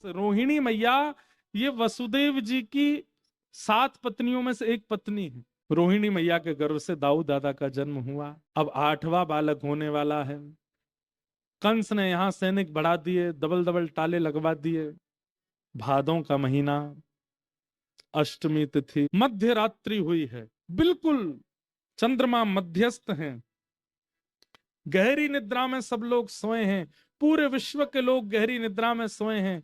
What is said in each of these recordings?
रोहिणी मैया ये वसुदेव जी की 7 पत्नियों में से एक पत्नी है। रोहिणी मैया के गर्भ से दाऊद दादा का जन्म हुआ। अब 8वां बालक होने वाला है। कंस ने यहां सैनिक बढ़ा दिए, डबल डबल ताले लगवा दिए। भादों का महीना, अष्टमी तिथि, मध्य रात्रि हुई है, बिल्कुल चंद्रमा मध्यस्थ हैं, गहरी निद्रा में सब लोग सोए हैं। पूरे विश्व के लोग गहरी निद्रा में सोए हैं।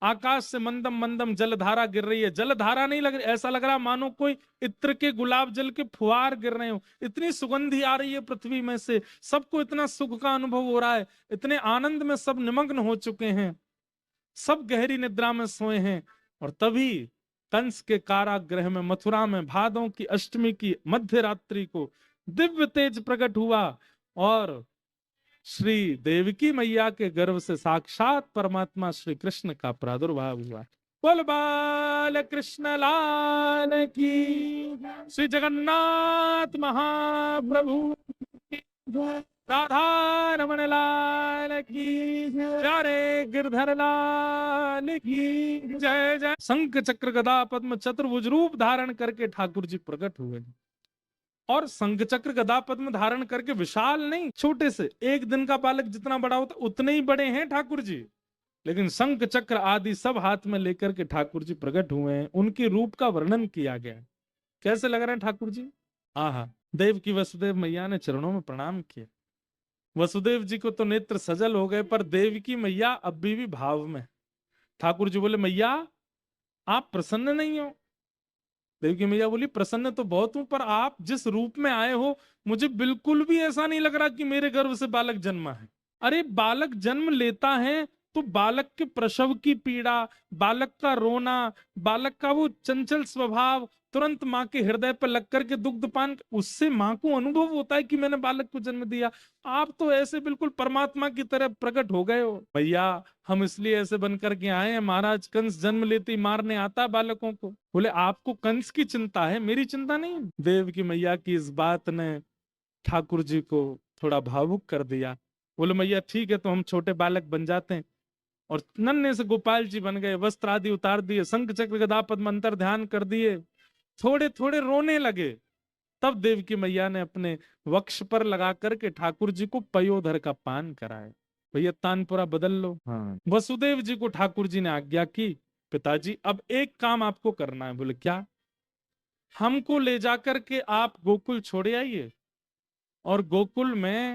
आकाश से मंदम मंदम जलधारा गिर रही है। जलधारा नहीं लग रही, ऐसा लग रहा मानो कोई इत्र के गुलाब जल के फुहार गिर रहे हो। इतनी सुगंधी आ रही है पृथ्वी में से, सबको इतना सुख का अनुभव हो रहा है, इतने आनंद में सब निमग्न हो चुके हैं, सब गहरी निद्रा में सोए हैं। और तभी कंस के कारागृह में, मथुरा में, भादों की अष्टमी की मध्य रात्रि को दिव्य तेज प्रकट हुआ और श्री देवकी मैया के गर्भ से साक्षात परमात्मा श्री कृष्ण का प्रादुर्भाव हुआ। बोल बाल कृष्ण लाल की, श्री जगन्नाथ महाप्रभु की, राधा रमण लाल की, प्यारे गिरधर लाल की जय जय। शंख चक्र गदा पद्म चतुर्भुज रूप धारण करके ठाकुर जी प्रकट हुए। और शंख चक्र गदा पद्म धारण करके, विशाल नहीं, छोटे से, एक दिन का बालक जितना बड़ा होता उतने ही बड़े हैं ठाकुर जी। लेकिन शंख चक्र आदि सब हाथ में लेकर के ठाकुर जी प्रकट हुए हैं। उनके रूप का वर्णन किया गया। कैसे लग रहे हैं ठाकुर जी? आहा। देव की वसुदेव मैया ने चरणों में प्रणाम किया। वसुदेव जी को तो नेत्र सजल हो गए, पर देव की मैया अब भी भाव में। ठाकुर जी बोले, मैया आप प्रसन्न नहीं हो? देवकी मैया बोली, प्रसन्न तो बहुत हूं, पर आप जिस रूप में आए हो, मुझे बिल्कुल भी ऐसा नहीं लग रहा कि मेरे गर्भ से बालक जन्मा है। अरे बालक जन्म लेता है तो बालक के प्रसव की पीड़ा, बालक का रोना, बालक का वो चंचल स्वभाव तुरंत माँ के हृदय पर लग करके दुग्धपान, उससे माँ को अनुभव होता है कि मैंने बालक को जन्म दिया। आप तो ऐसे बिल्कुल परमात्मा की तरह प्रकट हो गए हो। भैया हम इसलिए ऐसे बनकर के आए हैं, महाराज कंस जन्म लेते ही मारने आता है बालकों को। बोले आपको कंस की चिंता है, मेरी चिंता नहीं। देव की मैया की इस बात ने ठाकुर जी को थोड़ा भावुक कर दिया। बोले मैया ठीक है, तो हम छोटे बालक बन जाते हैं। और नन्हे से गोपाल जी बन गए, वस्त्र आदि उतार दिए, शंख चक्र गदा पद्म अंतर ध्यान कर दिए, थोड़े थोड़े रोने लगे। तब देव की मैया ने अपने वक्ष पर लगा करके ठाकुर जी को पयोधर का पान कराया। भैया तानपुरा बदल लो। हाँ। वसुदेव जी को ठाकुर जी ने आज्ञा की, पिताजी अब एक काम आपको करना है। बोले क्या? हमको ले जाकर के आप गोकुल छोड़े आइए और गोकुल में